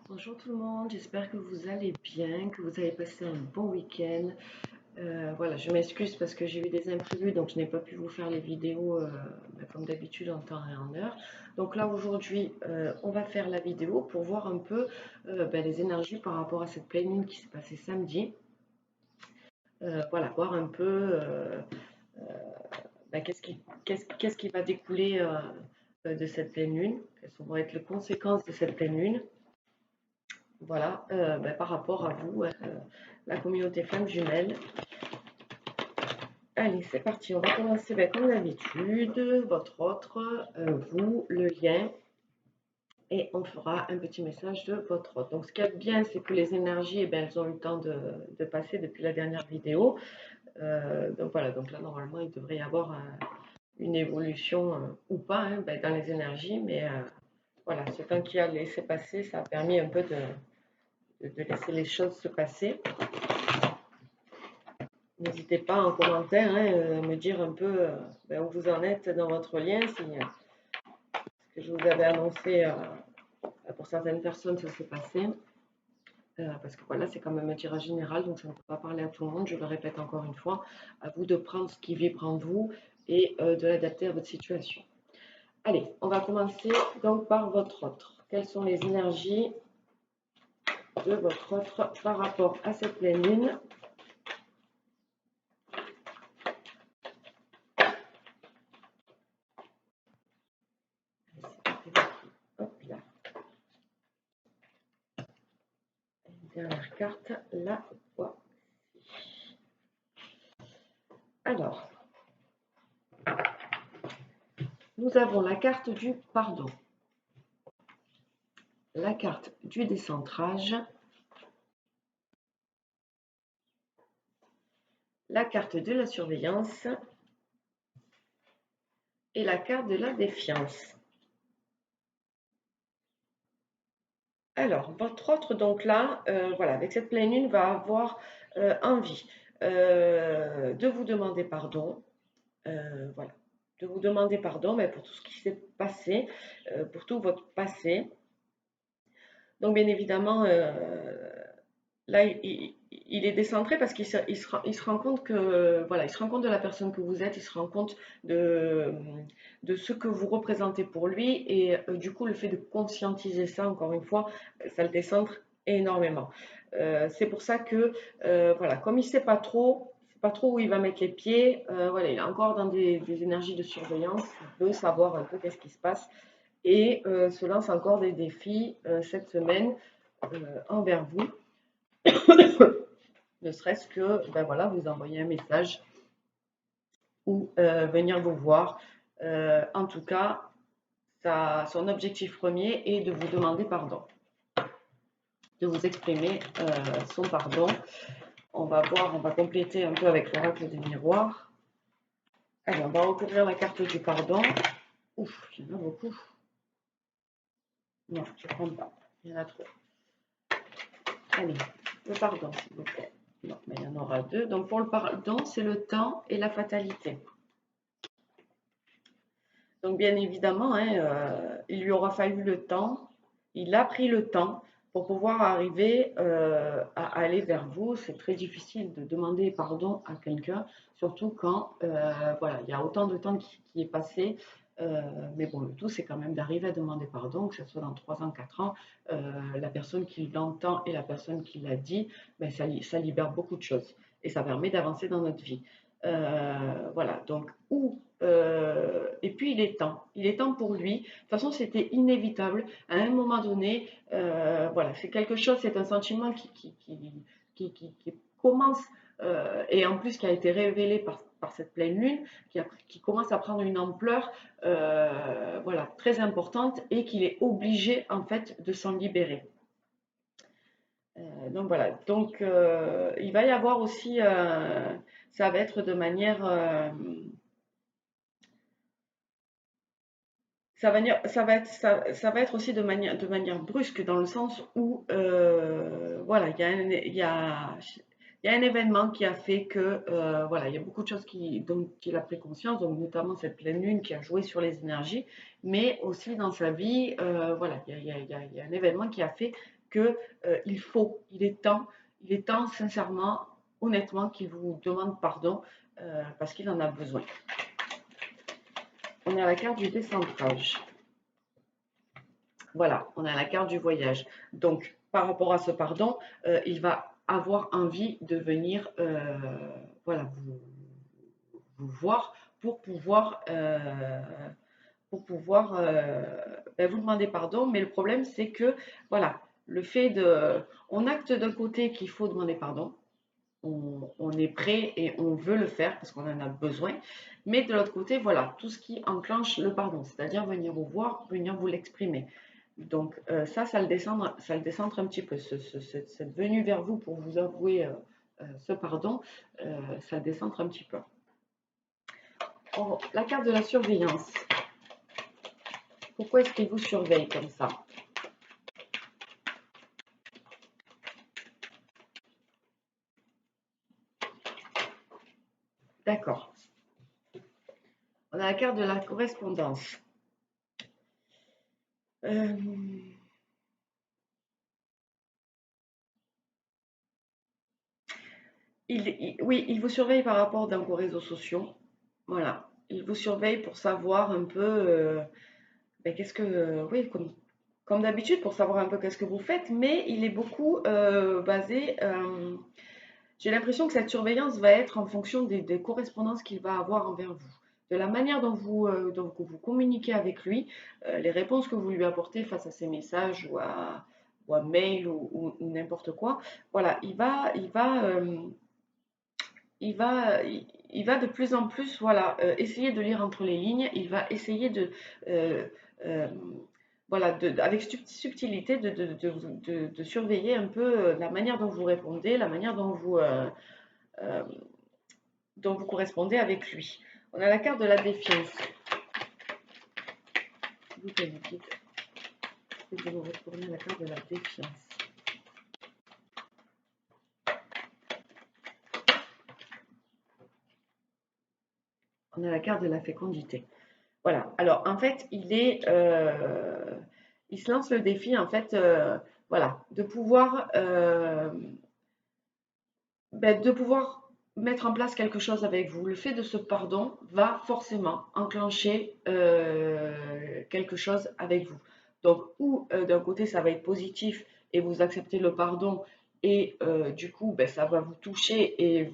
Bonjour tout le monde, j'espère que vous allez bien, que vous avez passé un bon week-end. Voilà, je m'excuse parce que j'ai eu des imprévus, donc je n'ai pas pu vous faire les vidéos comme d'habitude en temps et en heure. Donc là aujourd'hui, on va faire la vidéo pour voir un peu les énergies par rapport à cette pleine lune qui s'est passée samedi. Voilà, voir un peu qu'est-ce qui va découler de cette pleine lune, quelles vont être les conséquences de cette pleine lune. Voilà, par rapport à vous, la communauté femmes jumelles. Allez, c'est parti, on va commencer comme d'habitude, votre autre, vous, le lien, et on fera un petit message de votre autre. Donc ce qui est bien, c'est que les énergies, elles ont eu le temps de passer depuis la dernière vidéo. Donc voilà, donc là normalement il devrait y avoir une évolution ou pas dans les énergies, mais voilà, ce temps qui a laissé passer, ça a permis un peu de laisser les choses se passer. N'hésitez pas en commentaire à me dire un peu où vous en êtes dans votre lien, si ce que je vous avais annoncé pour certaines personnes, ça s'est passé. Parce que voilà, c'est quand même un tirage général, donc ça ne peut pas parler à tout le monde. Je le répète encore une fois, à vous de prendre ce qui vibre en vous et de l'adapter à votre situation. Allez, on va commencer donc par votre autre. Quelles sont les énergies de votre autre par rapport à cette pleine lune? Hop là. Dernière carte, la voici. Alors, nous avons la carte du pardon, la carte du décentrage, la carte de la surveillance et la carte de la défiance. Alors, votre autre, donc là, voilà, avec cette pleine lune, va avoir envie de vous demander pardon. Voilà, de vous demander pardon pour tout ce qui s'est passé, pour tout votre passé. Donc, bien évidemment, là, il est décentré parce qu'il se rend compte que, voilà, il se rend compte de la personne que vous êtes, il se rend compte de ce que vous représentez pour lui, et du coup, le fait de conscientiser ça, encore une fois, ça le décentre énormément. C'est pour ça que, voilà, comme il ne sait pas trop où il va mettre les pieds, voilà, il est encore dans des énergies de surveillance, il veut savoir un peu qu'est-ce qui se passe, et se lance encore des défis cette semaine envers vous. Ne serait-ce que voilà, vous envoyer un message ou venir vous voir. En tout cas, son objectif premier est de vous demander pardon, de vous exprimer son pardon. On va voir, on va compléter un peu avec l'oracle des miroirs. Allez, on va recouvrir la carte du pardon. Ouf, il y en a beaucoup. Non, je ne prends pas, il y en a trop. Allez, le pardon, s'il vous plaît. Non, mais il y en aura deux. Donc pour le pardon, c'est le temps et la fatalité. Donc bien évidemment, il lui aura fallu le temps, il a pris le temps pour pouvoir arriver à aller vers vous. C'est très difficile de demander pardon à quelqu'un, surtout quand voilà, il y a autant de temps qui est passé. Mais bon, le tout, c'est quand même d'arriver à demander pardon, que ce soit dans 3 ans, 4 ans. La personne qui l'entend et la personne qui l'a dit, ça libère beaucoup de choses et ça permet d'avancer dans notre vie. Voilà, donc et puis il est temps pour lui. De toute façon, c'était inévitable. À un moment donné, voilà, c'est quelque chose, c'est un sentiment qui commence et en plus qui a été révélé par cette pleine lune, qui commence à prendre une ampleur, voilà, très importante et qu'il est obligé en fait de s'en libérer. Donc voilà, donc il va y avoir aussi, ça va être de manière, ça va être aussi de manière brusque dans le sens où, voilà, il y a un événement qui a fait que, voilà, il y a beaucoup de choses dont il a pris conscience, donc notamment cette pleine lune qui a joué sur les énergies, mais aussi dans sa vie, voilà, il y a un événement qui a fait que il est temps sincèrement, honnêtement, qu'il vous demande pardon parce qu'il en a besoin. On a la carte du décentrage. Voilà, on a la carte du voyage. Donc, par rapport à ce pardon, il va avoir envie de venir voilà, vous voir pour pouvoir vous demander pardon. Mais le problème, c'est que, voilà, le fait de... On acte d'un côté qu'il faut demander pardon, on est prêt et on veut le faire parce qu'on en a besoin. Mais de l'autre côté, voilà, tout ce qui enclenche le pardon, c'est-à-dire venir vous voir, venir vous l'exprimer. Donc ça le décentre un petit peu. Cette venue vers vous pour vous avouer ce pardon, ça le décentre un petit peu. La carte de la surveillance. Pourquoi est-ce qu'il vous surveille comme ça? D'accord. On a la carte de la correspondance. Oui, il vous surveille par rapport donc aux réseaux sociaux. Voilà. Il vous surveille pour savoir un peu qu'est-ce que. Oui, comme d'habitude, pour savoir un peu qu'est-ce que vous faites, mais il est beaucoup basé. J'ai l'impression que cette surveillance va être en fonction des correspondances qu'il va avoir envers vous, de la manière dont dont vous communiquez avec lui, les réponses que vous lui apportez face à ses messages ou à mail ou n'importe quoi. Voilà, il va de plus en plus voilà, essayer de lire entre les lignes, il va essayer euh, euh, voilà, avec subtilité de surveiller un peu la manière dont vous répondez, la manière euh, dont vous correspondez avec lui. On a la carte de la défiance. Vous vous retournez à la carte de la défiance. On a la carte de la fécondité. Voilà. Alors, en fait, il se lance le défi, en fait, voilà, de pouvoir mettre en place quelque chose avec vous. Le fait de ce pardon va forcément enclencher quelque chose avec vous. Donc, ou d'un côté, ça va être positif et vous acceptez le pardon et du coup, ça va vous toucher et euh,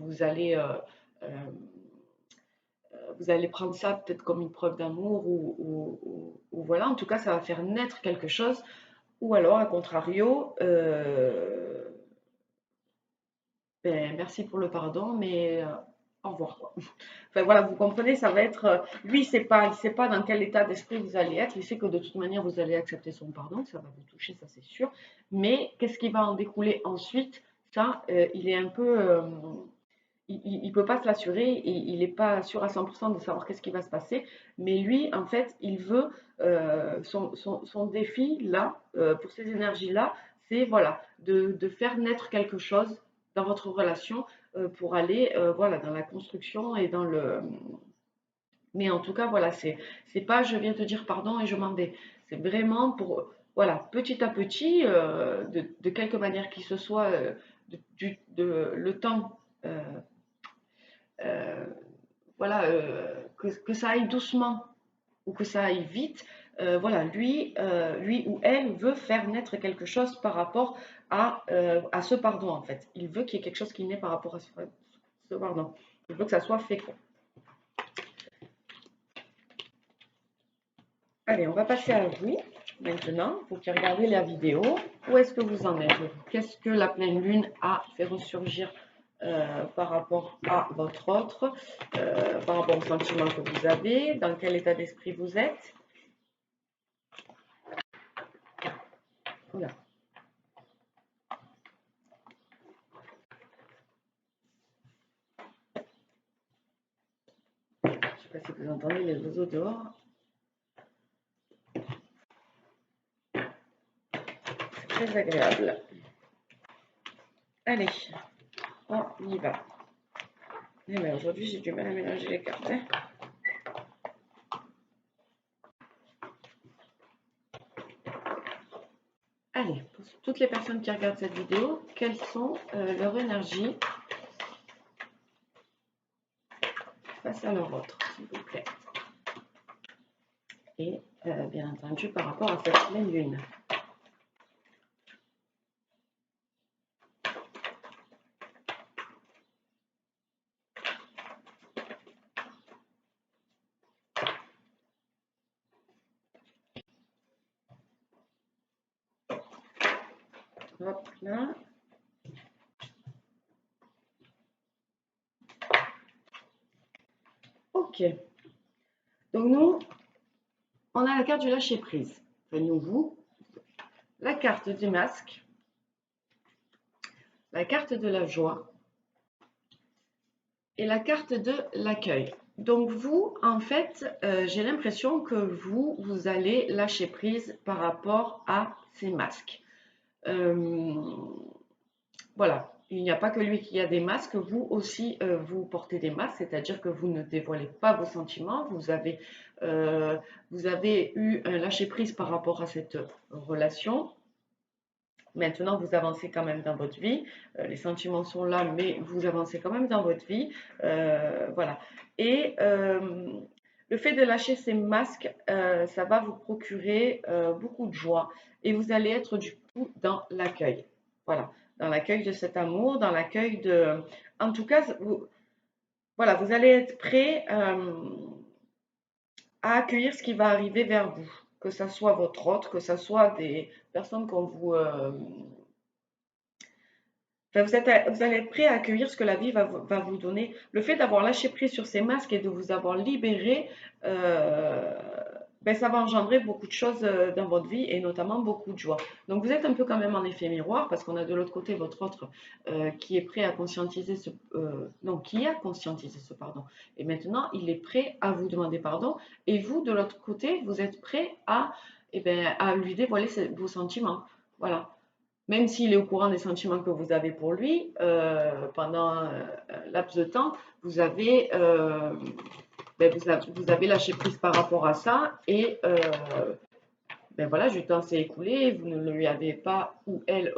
vous allez prendre ça peut-être comme une preuve d'amour ou voilà, en tout cas, ça va faire naître quelque chose. Ou alors, à contrario, merci pour le pardon, mais au revoir, quoi. Enfin voilà, vous comprenez, ça va être, lui, il sait pas dans quel état d'esprit vous allez être. Il sait que de toute manière, vous allez accepter son pardon, que ça va vous toucher, ça c'est sûr. Mais qu'est-ce qui va en découler ensuite? Ça, il est un peu, il peut pas se l'assurer et il n'est pas sûr à 100% de savoir qu'est-ce qui va se passer. Mais lui, en fait, il veut son défi là, pour ces énergies-là, c'est voilà, de faire naître quelque chose dans votre relation pour aller voilà, dans la construction et dans le. Mais en tout cas, voilà, c'est pas je viens te dire pardon et je m'en vais. C'est vraiment pour, voilà, petit à petit, de quelque manière qu'il se soit, le temps. euh, euh, voilà, que ça aille doucement ou que ça aille vite, voilà, lui ou elle veut faire naître quelque chose par rapport à ce pardon, en fait. Il veut qu'il y ait quelque chose qui naît par rapport à ce pardon. Il veut que ça soit fécond. Allez, on va passer à vous maintenant, vous qui regardez la vidéo. Où est-ce que vous en êtes? Qu'est-ce que la pleine lune a fait ressurgir par rapport à votre autre, par rapport aux sentiments que vous avez, dans quel état d'esprit vous êtes? Oula. Je ne sais pas si vous entendez les oiseaux dehors. C'est très agréable. Allez, on y va. Eh bien, aujourd'hui, j'ai du mal à mélanger les cartes. Hein. Allez, pour toutes les personnes qui regardent cette vidéo, quelles sont leurs énergies face à leur autre, s'il vous plaît. Et bien entendu, par rapport à cette pleine lune. Hop là. Ok. Donc nous, on a la carte du lâcher prise. Enfin, nous, vous. La carte du masque. La carte de la joie. Et la carte de l'accueil. Donc vous, en fait, j'ai l'impression que vous allez lâcher prise par rapport à ces masques. Voilà, il n'y a pas que lui qui a des masques, vous aussi, vous portez des masques, c'est-à-dire que vous ne dévoilez pas vos sentiments, vous avez eu un lâcher-prise par rapport à cette relation. Maintenant, vous avancez quand même dans votre vie, les sentiments sont là, mais vous avancez quand même dans votre vie, voilà. Et le fait de lâcher ces masques, ça va vous procurer beaucoup de joie et vous allez être du coup dans l'accueil. Voilà, dans l'accueil de cet amour, dans l'accueil de... En tout cas, voilà, vous allez être prêt à accueillir ce qui va arriver vers vous, que ce soit votre hôte, que ce soit des personnes qu'on vous... Enfin, vous allez être prêt à accueillir ce que la vie va vous donner. Le fait d'avoir lâché prise sur ces masques et de vous avoir libéré, ben, ça va engendrer beaucoup de choses dans votre vie et notamment beaucoup de joie. Donc vous êtes un peu quand même en effet miroir parce qu'on a de l'autre côté votre autre qui est prêt à conscientiser ce, non, qui a conscientisé ce pardon. Et maintenant, il est prêt à vous demander pardon. Et vous, de l'autre côté, vous êtes prêt à, eh ben, à lui dévoiler vos sentiments. Voilà. Même s'il est au courant des sentiments que vous avez pour lui, pendant un laps de temps, ben, vous avez lâché prise par rapport à ça et ben voilà, du temps s'est écoulé, vous ne lui avez pas ou elle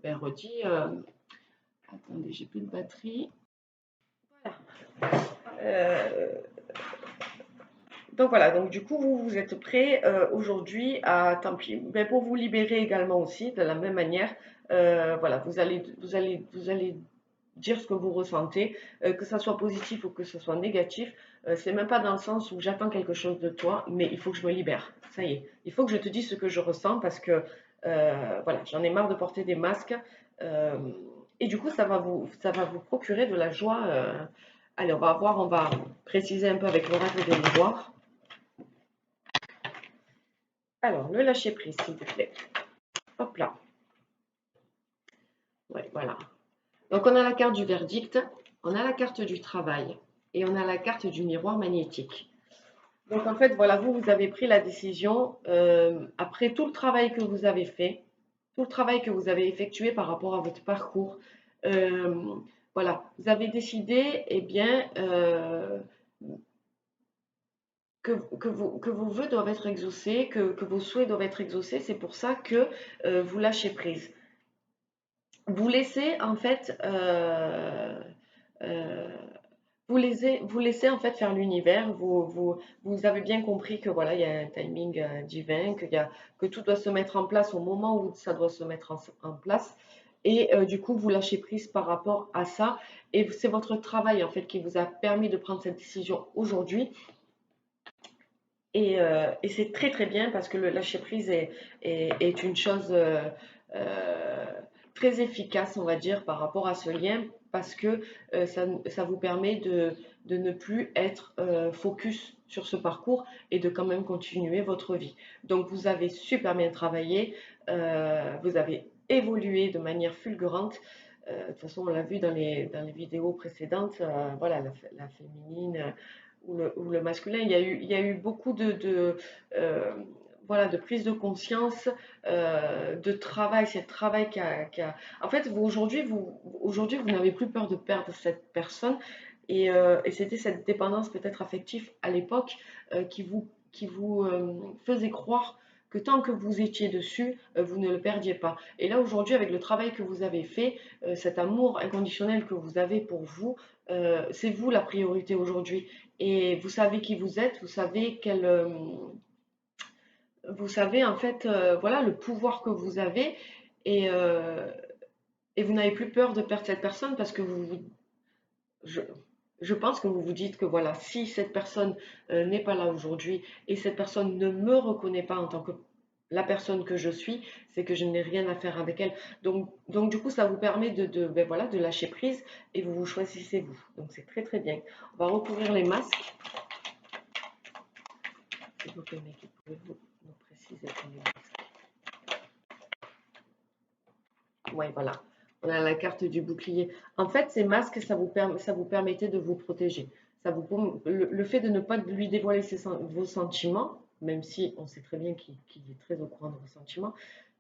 ben, redit. Attendez, j'ai plus de batterie. Voilà. Donc voilà, donc du coup, vous êtes prêt aujourd'hui à, tant pis, mais pour vous libérer également aussi, de la même manière, voilà, vous allez dire ce que vous ressentez, que ça soit positif ou que ce soit négatif. C'est même pas dans le sens où j'attends quelque chose de toi, mais il faut que je me libère. Ça y est, il faut que je te dise ce que je ressens parce que voilà, j'en ai marre de porter des masques. euh, et du coup, ça va vous procurer de la joie. Allez, on va préciser un peu avec l'oracle des miroirs. Alors, le lâcher prise, s'il vous plaît. Hop là. Ouais, voilà. Donc, on a la carte du verdict, on a la carte du travail et on a la carte du miroir magnétique. Donc, en fait, voilà, vous avez pris la décision, après tout le travail que vous avez fait, tout le travail que vous avez effectué par rapport à votre parcours, euh, voilà, vous avez décidé, eh bien, que vos vœux doivent être exaucés, que vos souhaits doivent être exaucés. C'est pour ça que vous lâchez prise. Vous laissez en fait, euh, vous laissez en fait faire l'univers. Vous avez bien compris que voilà, il y a un timing divin, que tout doit se mettre en place au moment où ça doit se mettre en place. Et du coup, vous lâchez prise par rapport à ça. Et c'est votre travail en fait qui vous a permis de prendre cette décision aujourd'hui. Et c'est très très bien parce que le lâcher prise est une chose euh, très efficace, on va dire, par rapport à ce lien, parce que ça vous permet de ne plus être focus sur ce parcours et de quand même continuer votre vie. Donc vous avez super bien travaillé, vous avez évolué de manière fulgurante. De toute façon, on l'a vu dans les vidéos précédentes, voilà, la féminine ou le masculin. Il y a eu beaucoup voilà, de prise de conscience, de travail. C'est le travail En fait, aujourd'hui, vous n'avez plus peur de perdre cette personne. Et c'était cette dépendance peut-être affective à l'époque qui vous faisait croire que tant que vous étiez dessus, vous ne le perdiez pas. Et là, aujourd'hui, avec le travail que vous avez fait, cet amour inconditionnel que vous avez pour vous, c'est vous la priorité aujourd'hui. Et vous savez qui vous êtes, vous savez en fait, voilà, le pouvoir que vous avez. Et, euh, et vous n'avez plus peur de perdre cette personne parce que je, je pense que vous vous dites que voilà, si cette personne n'est pas là aujourd'hui et cette personne ne me reconnaît pas en tant que la personne que je suis, c'est que je n'ai rien à faire avec elle. Donc du coup, ça vous permet ben voilà, de lâcher prise et vous vous choisissez vous. Donc c'est très très bien. On va recouvrir les masques. S'il vous plaît, mec, pouvez-vous nous préciser pour les masques? Oui, voilà. On a la carte du bouclier. En fait, ces masques, ça vous permettait de vous protéger. Le fait de ne pas lui dévoiler vos sentiments, même si on sait très bien qu'il est très au courant de vos sentiments,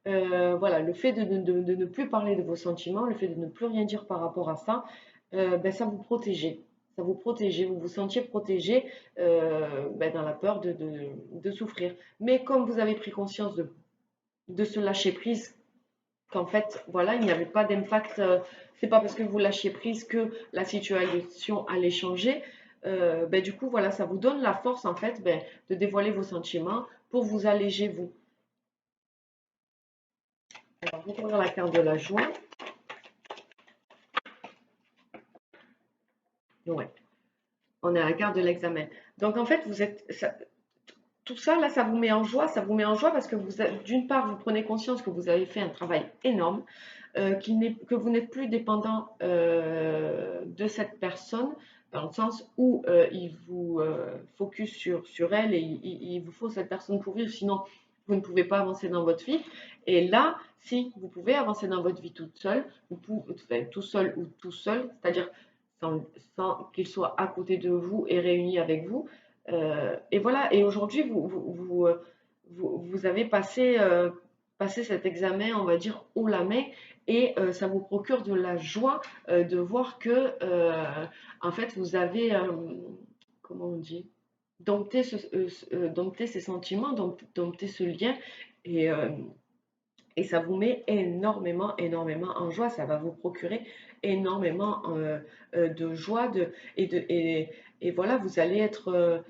voilà, le fait de ne plus parler de vos sentiments, le fait de ne plus rien dire par rapport à ça, ben, ça vous protégeait. Ça vous protégeait, vous vous sentiez protégé ben, dans la peur de souffrir. Mais comme vous avez pris conscience de se lâcher prise, qu'en fait, voilà, il n'y avait pas d'impact. C'est pas parce que vous lâchiez prise que la situation allait changer. Ben, du coup, voilà, ça vous donne la force en fait ben, de dévoiler vos sentiments pour vous alléger vous. Alors, on va ouvrir la carte de la joie. Ouais, on a la carte de l'examen. Donc en fait, tout ça là, ça vous met en joie. Ça vous met en joie parce que d'une part, vous prenez conscience que vous avez fait un travail énorme. Que vous n'êtes plus dépendant de cette personne, dans le sens où il vous focus sur elle et il vous faut cette personne pour vivre, sinon vous ne pouvez pas avancer dans votre vie. Et là, si vous pouvez avancer dans votre vie toute seule, enfin, tout seul ou tout seul, c'est-à-dire sans qu'il soit à côté de vous et réuni avec vous. Et voilà, et aujourd'hui, vous avez passé cet examen, on va dire, haut la main, et ça vous procure de la joie de voir que, en fait, vous avez, comment on dit, dompté ces sentiments, dompté ce lien, et, euh, et ça vous met énormément, énormément en joie. Ça va vous procurer énormément de joie, et voilà, vous allez être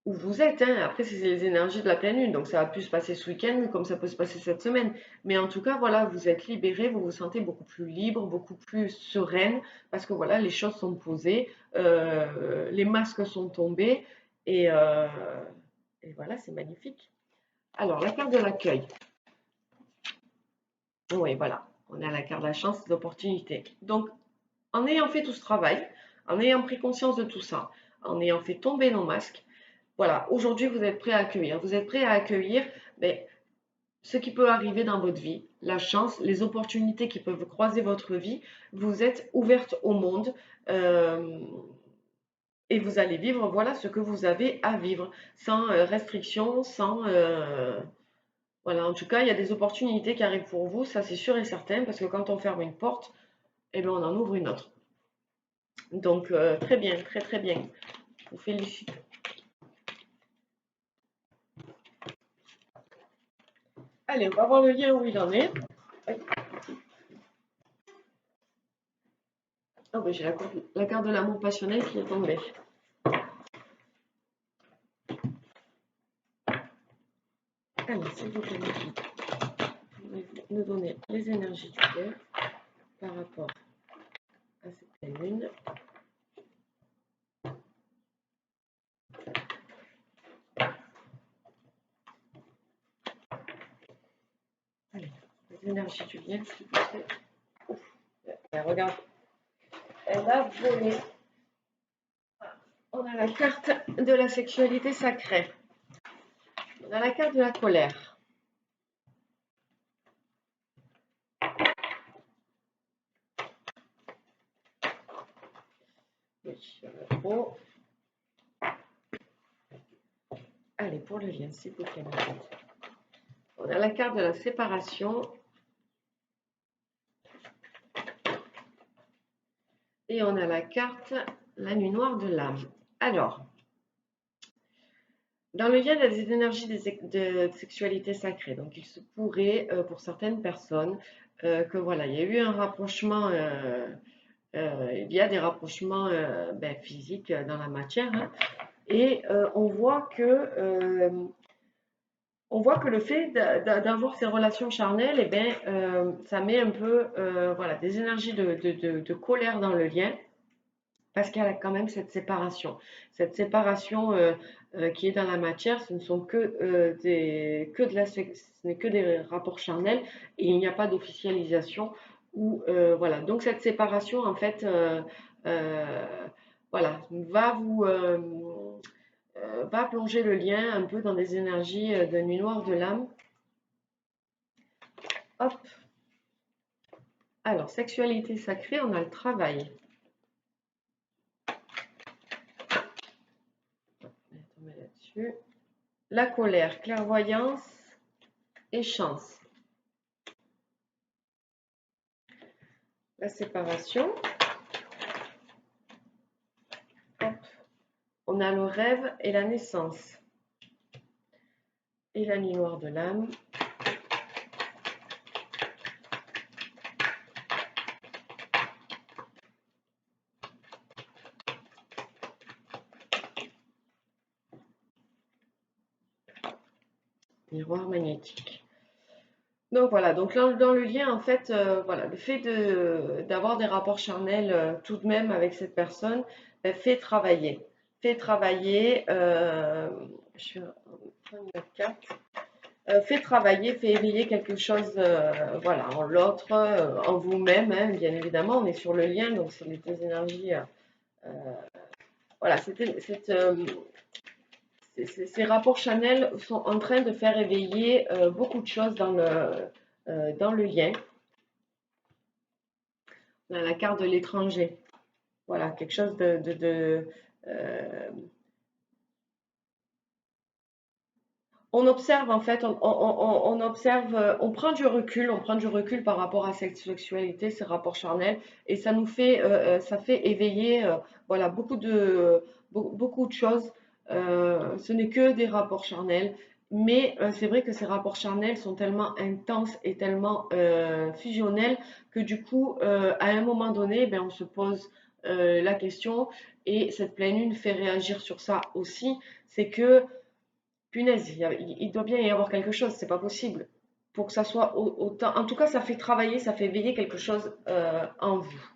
où vous êtes, hein. Après, c'est les énergies de la pleine lune, donc ça a pu se passer ce week-end comme ça peut se passer cette semaine. Mais en tout cas, voilà, vous êtes libéré, vous vous sentez beaucoup plus libre, beaucoup plus sereine, parce que voilà, les choses sont posées, les masques sont tombés, et, euh, et voilà, c'est magnifique. Alors, la carte de l'accueil. Oui, voilà, on a la carte de la chance, des opportunités. Donc, en ayant fait tout ce travail, en ayant pris conscience de tout ça, en ayant fait tomber nos masques, voilà, aujourd'hui, vous êtes prêt à accueillir. Vous êtes prêt à accueillir ben, ce qui peut arriver dans votre vie, la chance, les opportunités qui peuvent croiser votre vie. Vous êtes ouverte au monde euh, et vous allez vivre, voilà, ce que vous avez à vivre, sans restriction, sans... voilà, en tout cas, il y a des opportunités qui arrivent pour vous, ça c'est sûr et certain, parce que quand on ferme une porte, eh bien, on en ouvre une autre. Donc, très bien, très très bien. Je vous félicite. Allez, on va voir le lien où il en est. Ah oui, j'ai la carte de l'amour passionnel qui est tombée. Alors, s'il vous plaît, pouvez-vous nous donner les énergies du cœur par rapport à cette pleine lune? Allez, les énergies du lien, s'il vous plaît. Ouf, regarde, elle a volé. On a la carte de la sexualité sacrée. On a la carte de la colère. Oui, trop. Allez, pour le lien, s'il vous plaît. On a la carte de la séparation. Et on a la carte, la nuit noire de l'âme. Alors, Dans le lien, il y a des énergies de sexualité sacrée. Donc, il se pourrait, pour certaines personnes, que voilà, il y a eu un rapprochement, il y a des rapprochements ben, physiques dans la matière, hein. Et on voit que le fait d'avoir ces relations charnelles, eh ben, ça met un peu voilà, des énergies de colère dans le lien. Parce qu'il y a quand même cette séparation. Cette séparation qui est dans la matière, ce ne sont ce n'est que des rapports charnels et il n'y a pas d'officialisation. Voilà. Donc cette séparation, en fait, euh, voilà, va plonger le lien un peu dans des énergies de nuit noire de l'âme. Hop. Alors, sexualité sacrée, on a le travail. On met là-dessus. La colère, clairvoyance et chance. La séparation. Hop. On a le rêve et la naissance. Et la nuit noire de l'âme. Miroir magnétique. Donc voilà, donc dans le lien, en fait, voilà, le fait d'avoir des rapports charnels tout de même avec cette personne, ben, fait travailler. Fait travailler, je vais prendre une autre carte. Fait travailler, fait éveiller quelque chose voilà, en l'autre, en vous-même, hein, bien évidemment. On est sur le lien, donc c'est les deux énergies. Voilà, ces rapports Chanel sont en train de faire éveiller beaucoup de choses dans le lien. On a la carte de l'étranger. Voilà, quelque chose euh, on observe en fait, on observe, on prend du recul par rapport à cette sexualité, ces rapports charnels, et ça fait éveiller, voilà, beaucoup de choses. Ce n'est que des rapports charnels, mais c'est vrai que ces rapports charnels sont tellement intenses et tellement fusionnels que du coup, à un moment donné, ben, on se pose la question, et cette pleine lune fait réagir sur ça aussi, c'est que punaise, il doit bien y avoir quelque chose, c'est pas possible. Pour que ça soit autant. En tout cas, ça fait travailler, ça fait éveiller quelque chose en vous.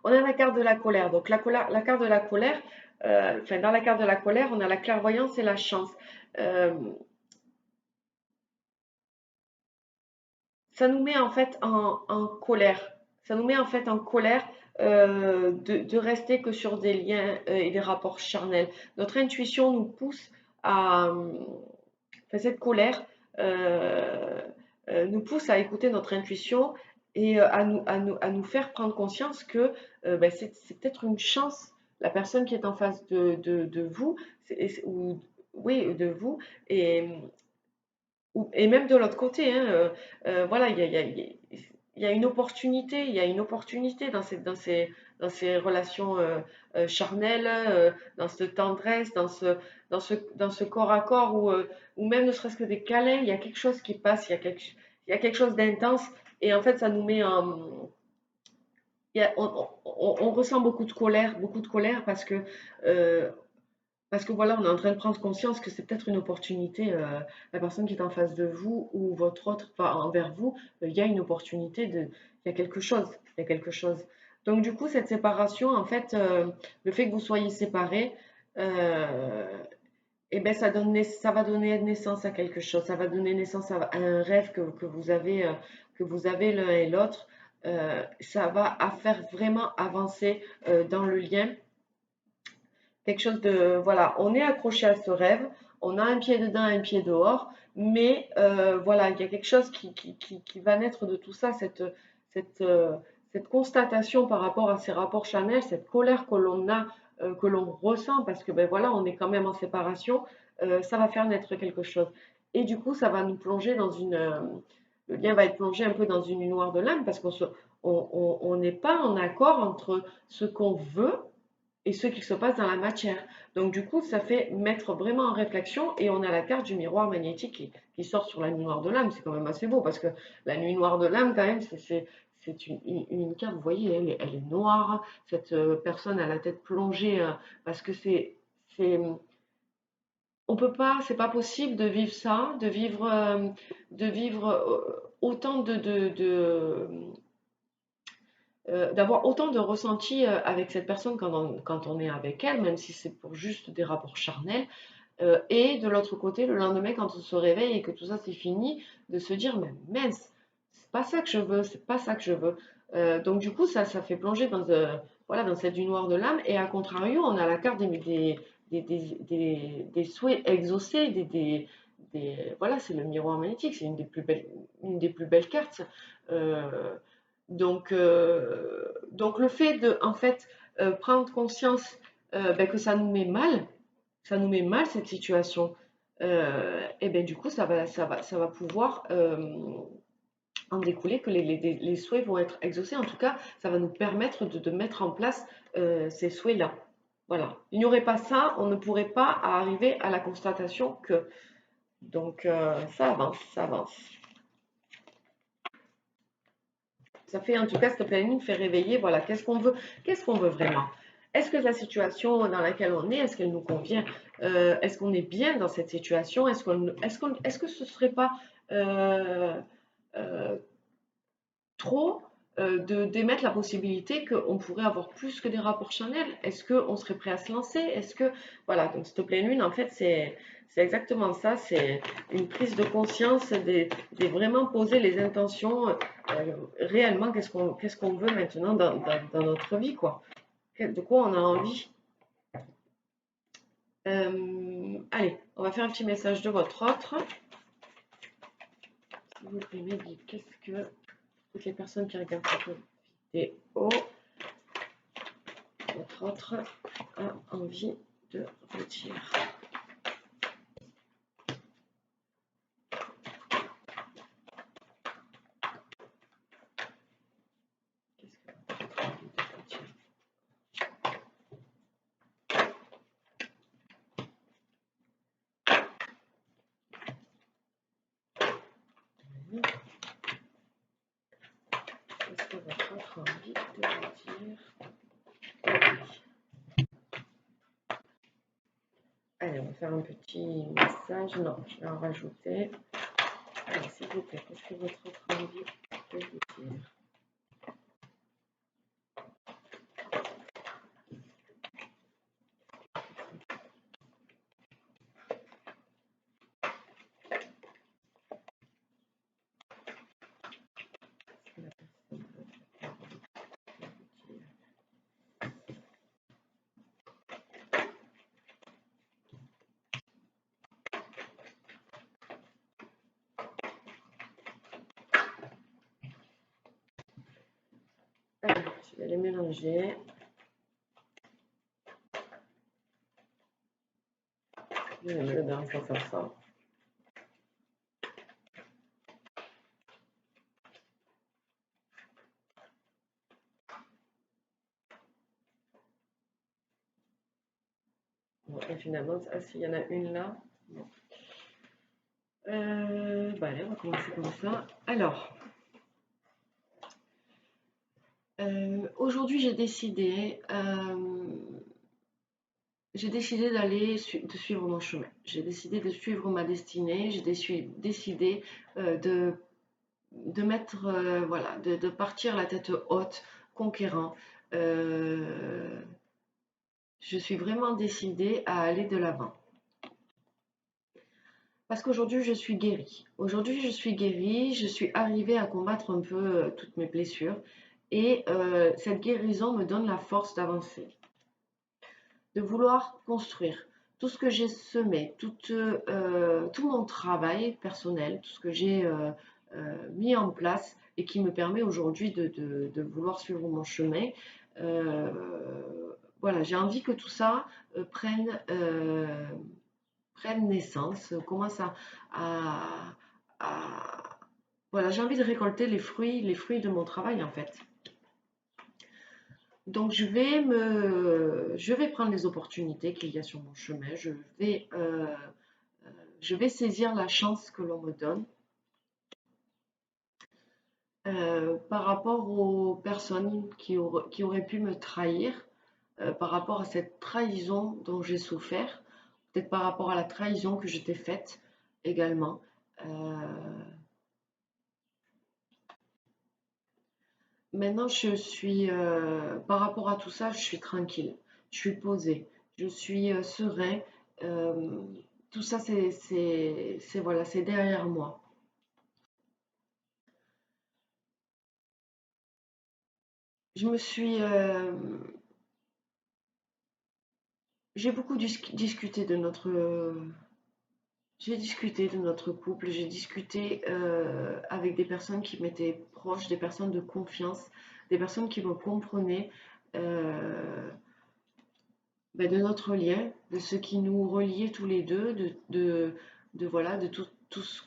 On a la carte de la colère. Donc, la carte de la colère, enfin, dans la carte de la colère, on a la clairvoyance et la chance. Euh, Ça nous met en fait en colère. Ça nous met en fait en colère de rester que sur des liens et des rapports charnels. Notre intuition nous pousse enfin, cette colère euh, nous pousse à écouter notre intuition et à nous faire prendre conscience que ben, c'est peut-être une chance, la personne qui est en face de vous, ou oui, de vous, et, et même de l'autre côté, hein, voilà, il y a une opportunité, il y a une opportunité dans ces relations charnelles, dans cette tendresse, dans ce corps à corps, ou même ne serait-ce que des câlins, il y a quelque chose qui passe, il y a quelque chose d'intense, et en fait, ça nous met en... on ressent beaucoup de colère euh, parce que voilà, on est en train de prendre conscience que c'est peut-être une opportunité, la personne qui est en face de vous ou votre autre enfin, envers vous, il y a une opportunité il y a quelque chose, il y a quelque chose. Donc du coup, cette séparation, en fait, le fait que vous soyez séparés, euh, eh ben, ça va donner naissance à quelque chose, ça va donner naissance à un rêve que vous avez l'un et l'autre. Ça va faire vraiment avancer dans le lien quelque chose de voilà, on est accroché à ce rêve, on a un pied dedans, un pied dehors, mais voilà, il y a quelque chose qui va naître de tout ça, cette, euh, cette constatation par rapport à ces rapports charnels, cette colère que l'on a, que l'on ressent, parce que ben voilà, on est quand même en séparation, ça va faire naître quelque chose. Et du coup, ça va nous plonger dans le lien va être plongé un peu dans une nuit noire de l'âme, parce on n'est pas en accord entre ce qu'on veut et ce qu'il se passe dans la matière. Donc du coup, ça fait mettre vraiment en réflexion et on a la carte du miroir magnétique qui sort sur la nuit noire de l'âme. C'est quand même assez beau parce que la nuit noire de l'âme, quand même, c'est une carte, vous voyez, elle est noire. Cette personne a la tête plongée parce que c'est, on peut pas, c'est pas possible de vivre ça, de vivre autant d'avoir autant de ressentis avec cette personne quand on est avec elle, même si c'est pour juste des rapports charnels. Et de l'autre côté, le lendemain, quand on se réveille et que tout ça c'est fini, de se dire, mais mince, c'est pas ça que je veux, c'est pas ça que je veux. Donc du coup, ça fait plonger voilà, dans cette nuit noire de l'âme. Et à contrario, on a la carte des souhaits exaucés, voilà, c'est le miroir magnétique, c'est une des plus belles cartes. Euh, donc le fait de, en fait, prendre conscience ben, que ça nous met mal cette situation. Et ben du coup, ça va pouvoir en découler que les souhaits vont être exaucés. En tout cas, ça va nous permettre de mettre en place ces souhaits-là. Voilà. Il n'y aurait pas ça, on ne pourrait pas arriver à la constatation que. Donc, ça avance, ça avance. Ça fait en tout cas, cette planning fait réveiller, voilà, qu'est-ce qu'on veut vraiment? Est-ce que la situation dans laquelle on est ce qu'elle nous convient? Est-ce qu'on est bien dans cette situation? Est-ce que ce serait pas euh, euh, trop de d'émettre la possibilité qu'on pourrait avoir plus que des rapports charnels? Est-ce qu'on serait prêt à se lancer? Est-ce que voilà, donc cette pleine lune, en fait, c'est exactement ça, c'est une prise de conscience, des vraiment poser les intentions réellement, qu'est-ce qu'on veut maintenant dans notre vie, quoi. De quoi on a envie. Allez, on va faire un petit message de votre autre. Si vous pouvez me dire qu'est-ce que toutes les personnes qui regardent cette vidéo, votre autre a envie de redire. Qu'est-ce que votre autre a envie de redire? Qu'est-ce que votre autre a envie de redire? Allez, on va faire un petit message. Non, je vais en rajouter. Allez, s'il vous plaît, qu'est-ce que votre autre a envie de vous dire? Allez, je vais les mélanger. J'aime la dernière fois faire ça. Bon, et finalement, s'il y en a une là. Bon. Bah allez, on va commencer comme ça. Alors, aujourd'hui, j'ai décidé de suivre mon chemin. J'ai décidé de suivre ma destinée. J'ai décidé de mettre, voilà, de partir la tête haute, conquérant. Euh, je suis vraiment décidée à aller de l'avant. Parce qu'aujourd'hui, je suis guérie. Aujourd'hui, je suis guérie, je suis arrivée à combattre un peu toutes mes blessures. Et cette guérison me donne la force d'avancer, de vouloir construire. Tout ce que j'ai semé, tout mon travail personnel, tout ce que j'ai mis en place et qui me permet aujourd'hui de vouloir suivre mon chemin. euh, voilà, j'ai envie que tout ça prenne naissance, commence à- à- voilà, j'ai envie de récolter les fruits de mon travail en fait. Donc je vais prendre les opportunités qu'il y a sur mon chemin. Je vais saisir la chance que l'on me donne par rapport aux personnes qui auraient pu me trahir, par rapport à cette trahison dont j'ai souffert, peut-être par rapport à la trahison que je t'ai faite également. Euh, Maintenant, par rapport à tout ça, je suis tranquille, je suis posée, je suis serein. euh, Tout ça, voilà, c'est derrière moi. Je me suis, j'ai beaucoup discuté de j'ai discuté de notre couple, j'ai discuté avec des personnes qui m'étaient proches, des personnes de confiance, des personnes qui me comprenaient. euh, de notre lien, de ce qui nous reliait tous les deux, voilà, de tout ce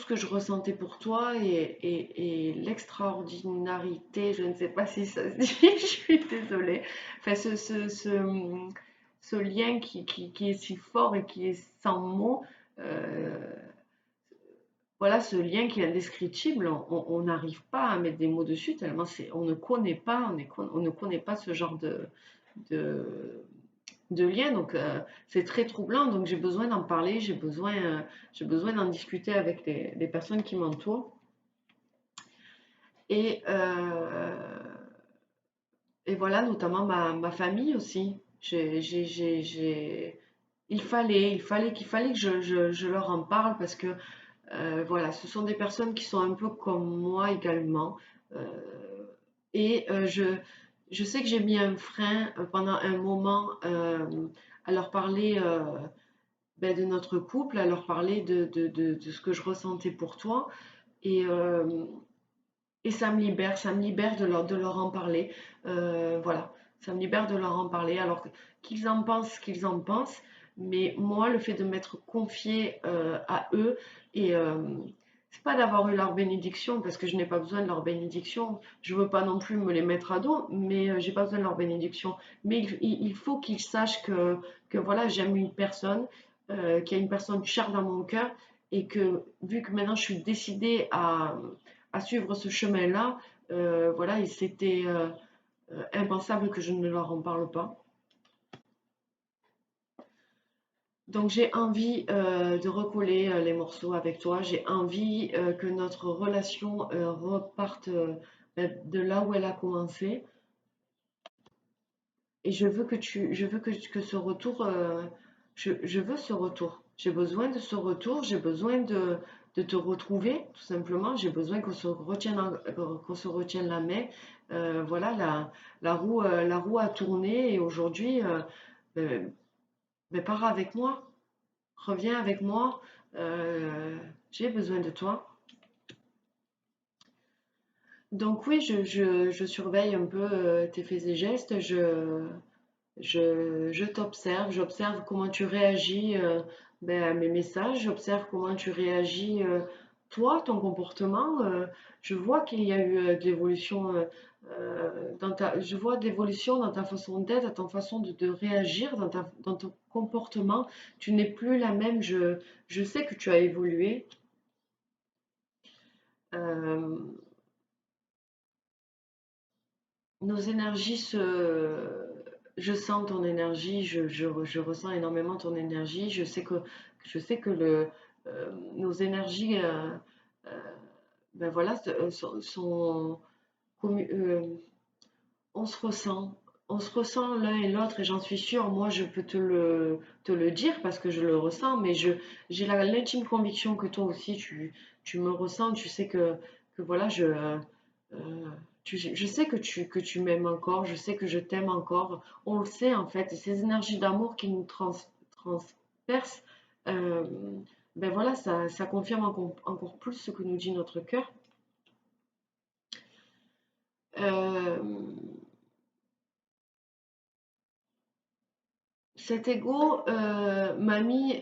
que je ressentais pour toi et l'extraordinarité, je ne sais pas si ça se dit, je suis désolée. Enfin, ce lien qui est si fort et qui est sans mots, euh, voilà, ce lien qui est indescriptible, on n'arrive pas à mettre des mots dessus tellement on ne connaît pas, on ne connaît pas ce genre de, de lien. Donc, c'est très troublant. Donc, j'ai besoin d'en parler, j'ai besoin d'en discuter avec les personnes qui m'entourent. Et, et voilà, notamment ma famille aussi. Il fallait que je leur en parle parce que voilà, ce sont des personnes qui sont un peu comme moi également. Euh, et je sais que j'ai mis un frein pendant un moment à leur parler de notre couple, à leur parler de ce que je ressentais pour toi. Et, et ça me libère de leur en parler. Voilà, ça me libère de leur en parler. Alors qu'ils en pensent ce qu'ils en pensent, mais moi, le fait de m'être confiée à eux, et c'est pas d'avoir eu leur bénédiction, parce que je n'ai pas besoin de leur bénédiction. Je veux pas non plus me les mettre à dos, mais j'ai pas besoin de leur bénédiction. Mais il faut qu'ils sachent que voilà, j'aime une personne, qu'il y a une personne chère dans mon cœur, et que vu que maintenant je suis décidée à suivre ce chemin-là, voilà, et c'était impensable que je ne leur en parle pas. Donc j'ai envie de recoller les morceaux avec toi. J'ai envie que notre relation reparte de là où elle a commencé. Et je veux que ce retour, je veux ce retour. J'ai besoin de ce retour. J'ai besoin de te retrouver, tout simplement. J'ai besoin qu'on se retienne la main. Voilà, la roue a tourné et aujourd'hui, ben, pars avec moi. Reviens avec moi. Euh, j'ai besoin de toi. Donc oui, je surveille un peu tes faits et gestes. Je t'observe, j'observe comment tu réagis à mes messages, j'observe comment tu réagis toi, ton comportement. Je vois qu'il y a eu de l'évolution je vois de l'évolution dans ta façon d'être, dans ta façon de réagir, dans ton comportement. Tu n'es plus la même. Je sais que tu as évolué. Euh, Nos énergies je sens ton énergie, je ressens énormément ton énergie. Je sais que nos énergies, euh, voilà, commu- euh, on se ressent. On se ressent l'un et l'autre et j'en suis sûre, moi je peux te le dire parce que je le ressens, mais j'ai l'intime conviction que toi aussi tu me ressens, tu sais que voilà, je sais que tu m'aimes encore, je sais que je t'aime encore. On le sait en fait. Et ces énergies d'amour qui nous transpercent, euh, voilà, ça confirme encore plus ce que nous dit notre cœur. Euh, Cet ego m'a mis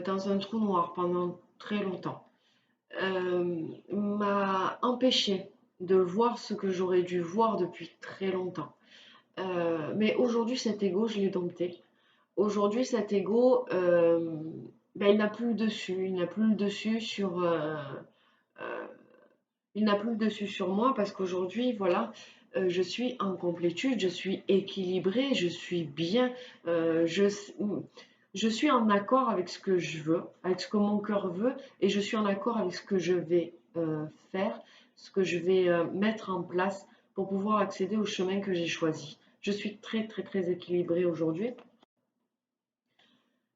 dans un trou noir pendant très longtemps. M'a empêché de voir ce que j'aurais dû voir depuis très longtemps. Mais aujourd'hui, cet ego, je l'ai dompté. Aujourd'hui, cet ego, ben, il n'a plus le dessus. Il n'a plus le dessus sur, euh, il n'a plus le dessus sur moi parce qu'aujourd'hui, voilà, je suis en complétude, je suis équilibrée, je suis bien, euh, je, je suis en accord avec ce que je veux, avec ce que mon cœur veut, et je suis en accord avec ce que je vais faire, ce que je vais mettre en place pour pouvoir accéder au chemin que j'ai choisi. Je suis très, très, très équilibrée aujourd'hui.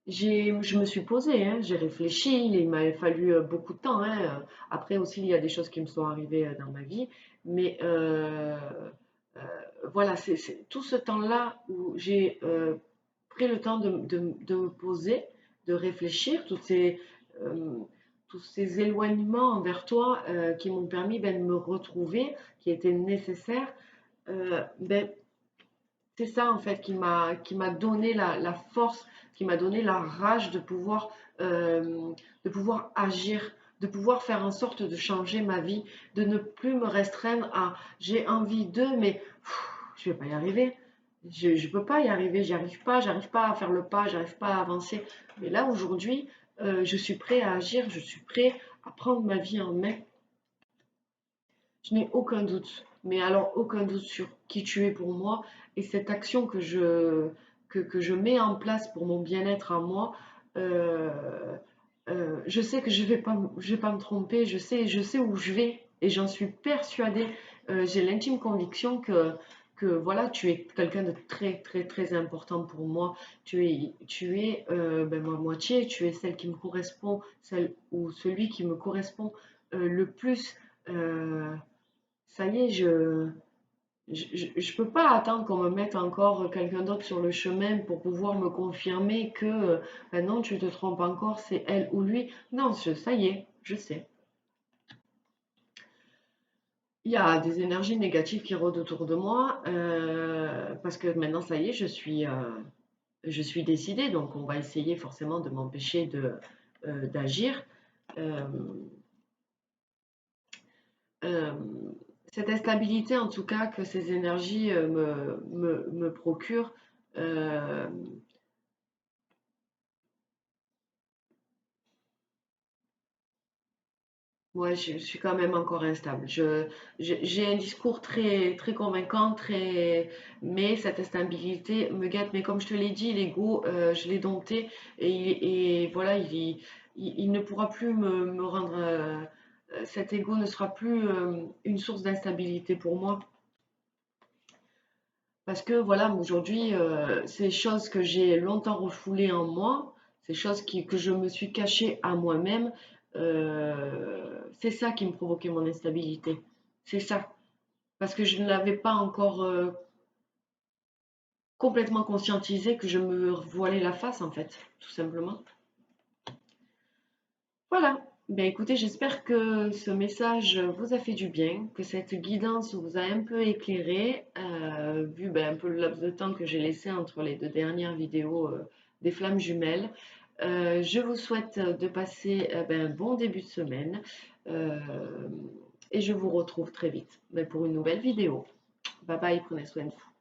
Je me suis posée, hein, j'ai réfléchi, il m'a fallu beaucoup de temps, hein. Après aussi, il y a des choses qui me sont arrivées dans ma vie, mais euh, voilà, c'est tout ce temps-là où j'ai pris le temps de me poser, de réfléchir, euh, tous ces éloignements envers toi qui m'ont permis ben, de me retrouver, qui étaient nécessaires. Ben, c'est ça en fait qui m'a donné la force, qui m'a donné la rage de pouvoir agir, de pouvoir faire en sorte de changer ma vie, de ne plus me restreindre à j'ai envie de, mais je vais pas y arriver. Je ne peux pas y arriver, j'arrive pas à faire le pas, j'arrive pas à avancer. Mais là aujourd'hui, je suis prêt à agir, je suis prêt à prendre ma vie en main. Je n'ai aucun doute, mais alors aucun doute sur qui tu es pour moi et cette action que je mets en place pour mon bien-être à moi. euh, je sais que je vais pas me tromper, je sais où je vais et j'en suis persuadée. J'ai l'intime conviction que voilà, tu es quelqu'un de très très très important pour moi. Tu es ben, ma moitié, tu es celle qui me correspond, celle ou celui qui me correspond le plus. Euh, Ça y est, je peux pas attendre qu'on me mette encore quelqu'un d'autre sur le chemin pour pouvoir me confirmer que ben non, tu te trompes encore, c'est elle ou lui. Non, ça y est, je sais. Il y a des énergies négatives qui rôdent autour de moi parce que maintenant, ça y est, je suis décidée, donc on va essayer forcément de m'empêcher d'agir. Euh, euh, cette instabilité, en tout cas, que ces énergies me procurent, euh, ouais, je suis quand même encore instable. J'ai un discours très, très convaincant, mais cette instabilité me gâte. Mais comme je te l'ai dit, l'ego, je l'ai dompté et voilà, il ne pourra plus me rendre. Cet ego ne sera plus une source d'instabilité pour moi. Parce que voilà, aujourd'hui, ces choses que j'ai longtemps refoulées en moi, ces choses que je me suis cachées à moi-même, c'est ça qui me provoquait mon instabilité. C'est ça. Parce que je ne l'avais pas encore complètement conscientisé que je me voilais la face, en fait, tout simplement. Voilà. Ben écoutez, j'espère que ce message vous a fait du bien, que cette guidance vous a un peu éclairé, vu ben, un peu le laps de temps que j'ai laissé entre les deux dernières vidéos des flammes jumelles. Je vous souhaite de passer ben, un bon début de semaine euh, et je vous retrouve très vite ben, pour une nouvelle vidéo. Bye bye, prenez soin de vous.